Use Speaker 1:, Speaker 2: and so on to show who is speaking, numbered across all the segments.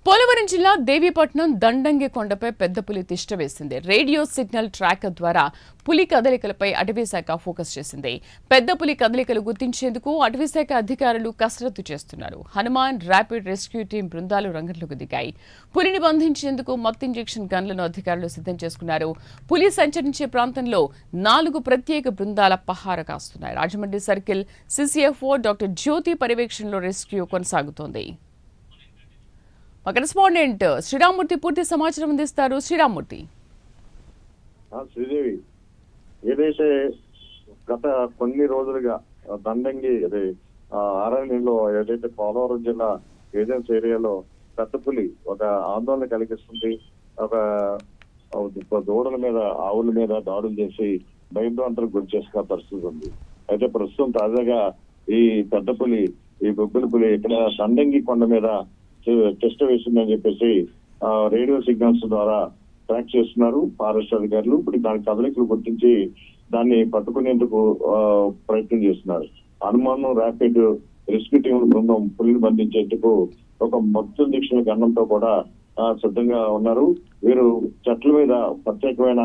Speaker 1: పోలవరం జిల్లా దేవీపట్నం దండంగి కొండపై పెద్ద పులి తిష్ట వేసింది. రేడియో సిగ్నల్ ట్రాకర్ ద్వారా పులి కదలికలపై అటవీశాఖ ఫోకస్ చేసింది. పెద్ద పులి కదలికలు గుర్తించేందుకు అటవీశాఖ అధికారులు కసరత్తు చేస్తున్నారు. హనుమాన్ ర్యాపిడ్ రెస్క్యూ టీం బృందాలు రంగంలోకి దిగాయి. పులిని బంధించేందుకు మత్ ఇంజెక్షన్ గన్లను అధికారులు సిద్ధం చేసుకున్నారు. పులి సంచరించే ప్రాంతంలో 4 ప్రత్యేక బృందాల పహార కాస్తున్నాయి. రాజమండ్రి సర్కిల్ సిసిఎఫ్ఓ డాక్టర్ జ్యోతి పర్యవేక్షణలో రెస్క్యూ కొనసాగుతోంది. మా కరెస్పాండెంట్ శ్రీరామ్మూర్తి పూర్తి సమాచారం అందిస్తారు. శ్రీరామ్మూర్తి.
Speaker 2: శ్రీదేవి, ఏదైతే గత కొన్ని రోజులుగా దండంగి అరణ్యంలో ఏదైతే పోలవరం జిల్లా ఏజెన్సీ ఏరియాలో పెద్ద పులి ఒక ఆందోళన కలిగిస్తుంది. ఒక దూడల మీద ఆవుల మీద దాడులు చేసి భయభ్రాంతులకు గురి చేసిన పరిస్థితి ఉంది. అయితే ప్రస్తుతం తాజాగా ఈ పెద్ద పులి, ఈ బొబ్బిలి పులి ఇక్కడ దండంగి కొండ మీద టెస్ట్ వేసిందని చెప్పేసి రేడియో సిగ్నల్స్ ద్వారా ట్రాక్ చేస్తున్నారు ఫారెస్ట్ అధికారులు. ఇప్పుడు దాని కదలికలు గుర్తించి దాన్ని పట్టుకునేందుకు ప్రయత్నం చేస్తున్నారు. హనుమాన్ ర్యాపిడ్ రెస్క్యూ టీం బృందం పులిని బంధించేందుకు ఒక మొత్తం దీక్షణ గన్నంతో కూడా సిద్ధంగా ఉన్నారు. వీరు చెట్ల మీద ప్రత్యేకమైన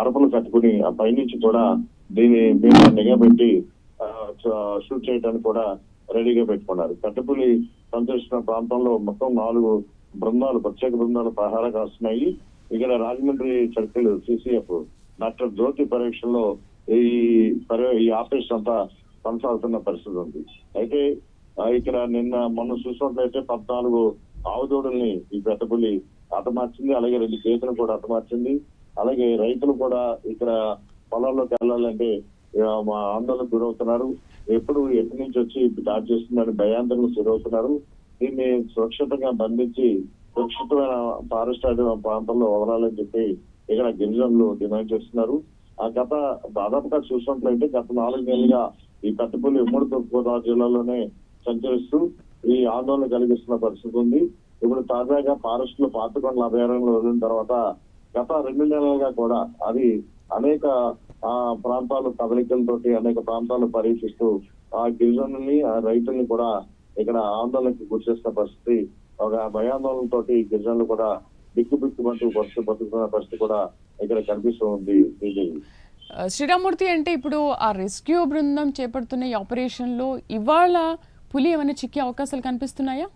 Speaker 2: అరపలు కట్టుకుని ఆ పైనుంచి కూడా దీని మీద నిఘా పెట్టి షూట్ చేయడానికి కూడా రెడీగా పెట్టుకున్నారు. పెద్దపులి సంచరిస్తున్న ప్రాంతంలో మొత్తం 4 బృందాలు, ప్రత్యేక బృందాలు పహారా కాస్తున్నాయి. ఇక్కడ రాజమండ్రి సర్కిల్ సిసిఎఫ్ డాక్టర్ జ్యోతి పర్యవేక్షణలో ఈ ఆపరేషన్ అంతా కొనసాగుతున్న పరిస్థితి ఉంది. అయితే ఇక్కడ మొన్న చూసినట్లయితే 14 ఆవుదూడల్ని ఈ పెద్దపులి హతమార్చింది. అలాగే 2 గేదెలు కూడా హతమార్చింది. అలాగే రైతులు కూడా ఇక్కడ పొలాల్లోకి వెళ్ళాలంటే ఆందోళనకు గురవుతున్నారు. ఎప్పుడు ఎక్కడి నుంచి వచ్చి దాడి చేస్తుందని భయాందోళనకు గురవుతున్నారు. దీన్ని సురక్షితంగా బంధించి సురక్షితమైన ఫారెస్ట్ ప్రాంతంలో వదలాలని చెప్పి ఇక్కడ గిరిజనులు డిమాండ్ చేస్తున్నారు. దాదాపుగా చూసినట్లయితే గత 4 నెలలుగా ఈ పెద్దపులి ఉమ్మడి తూర్పుగోదావరి జిల్లాలోనే సంచరిస్తూ ఈ ఆందోళన కలిగిస్తున్న పరిస్థితి ఉంది. ఇప్పుడు తాజాగా ఫారెస్ట్ లో పాతకొండల అభయారణ్యంలో వదిలిన తర్వాత గత 2 నెలలుగా కూడా అది అనేక ప్రాంతాలు కదలికలతోటి అనేక ప్రాంతాలు పర్యటిస్తూ ఆ గిరిజనుల్ని, ఆ రైతుల్ని కూడా ఇక్కడ ఆందోళనకి గురి చేసిన పరిస్థితి, ఒక భయాందోళనతో గిరిజనులు కూడా బిక్కుబిక్కుమంటూ బతుకుతున్న పరిస్థితి కూడా ఇక్కడ కనిపిస్తూ ఉంది.
Speaker 1: శ్రీరామ్మూర్తి, అంటే ఇప్పుడు ఆ రెస్క్యూ బృందం చేపడుతున్న ఈ ఆపరేషన్ లో ఇవాళ పులి ఏమైనా చిక్కే అవకాశాలు కనిపిస్తున్నాయా?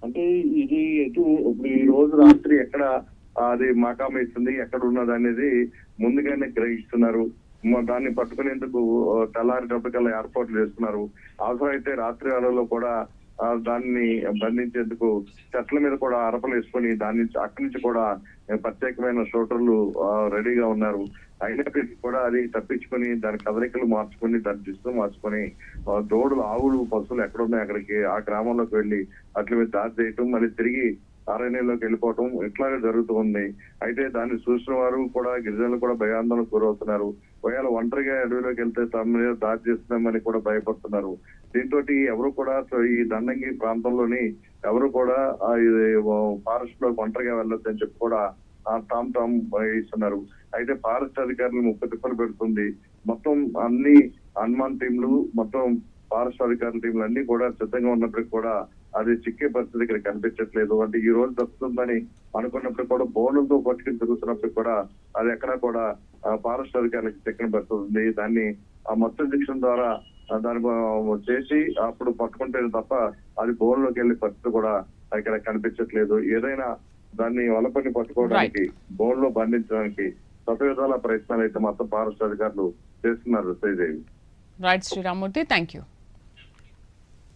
Speaker 2: అంటే ఇది ఇప్పుడు ఈ రోజు రాత్రి ఎక్కడ అది మకాం ఇస్తుంది, ఎక్కడ ఉన్నది అనేది ముందుగానే గ్రహిస్తున్నారు. దాన్ని పట్టుకునేందుకు తెల్లారేటప్పటికల్లా ఏర్పాట్లు చేస్తున్నారు. అవసరమైతే రాత్రి వేళల్లో కూడా దాన్ని బంధించేందుకు చెట్ల మీద కూడా అరపలు వేసుకొని అక్కడి నుంచి కూడా ప్రత్యేకమైన షూటర్లు రెడీగా ఉన్నారు. అయినప్పటికీ కూడా అది తప్పించుకొని దాని కదలికలు మార్చుకొని దాని దిశ మార్చుకొని దూడలు, ఆవులు, పశువులు ఎక్కడున్నాయి అక్కడికి ఆ గ్రామంలోకి వెళ్లి అట్ల మీద దాడి చేయటం, మళ్ళీ తిరిగి అరణ్యంలోకి వెళ్ళిపోవటం ఇట్లాగే జరుగుతూ ఉంది. అయితే దాన్ని చూసిన వారు కూడా గిరిజనులు కూడా భయాందోళనకు గురవుతున్నారు. ఒకవేళ ఒంటరిగా అడవిలోకి వెళ్తే తమ మీద దాడి చేస్తున్నామని కూడా భయపడుతున్నారు. దీంతో ఎవరు కూడా ఈ దండంగి ప్రాంతంలోని ఎవరు కూడా ఫారెస్ట్ లో ఒంటరిగా వెళ్ళొద్దని చెప్పి కూడా తాము ఇస్తున్నారు. అయితే ఫారెస్ట్ అధికారులు ముప్పతిప్పలు పెడుతుంది. మొత్తం అన్ని హనుమాన్ టీంలు, మొత్తం ఫారెస్ట్ అధికారుల టీంలు అన్ని కూడా సిద్ధంగా ఉన్నప్పటికీ కూడా అది చిక్కే పరిస్థితి ఇక్కడ కనిపించట్లేదు. అంటే ఈ రోజు తప్పుతుందని అనుకున్నప్పుడు కూడా బోనులతో పట్టుకుని తిరుగుతున్నప్పుడు కూడా అది ఎక్కడా కూడా ఫారెస్ట్ అధికారులకు చిక్కని పరిస్థితుంది. దాన్ని ఆ మొత్తం శిక్షణ ద్వారా దాన్ని చేసి అప్పుడు పట్టుకుంటే తప్ప అది బోన్లోకి వెళ్లే పరిస్థితి కూడా ఇక్కడ కనిపించట్లేదు. ఏదైనా దాన్ని వలపని పట్టుకోవడానికి, బోన్ లో బంధించడానికి శతవిధాల ప్రయత్నాలు అయితే మొత్తం ఫారెస్ట్ అధికారులు చేస్తున్నారు. Sridevi.
Speaker 1: Right Sriramamurthy, thank you.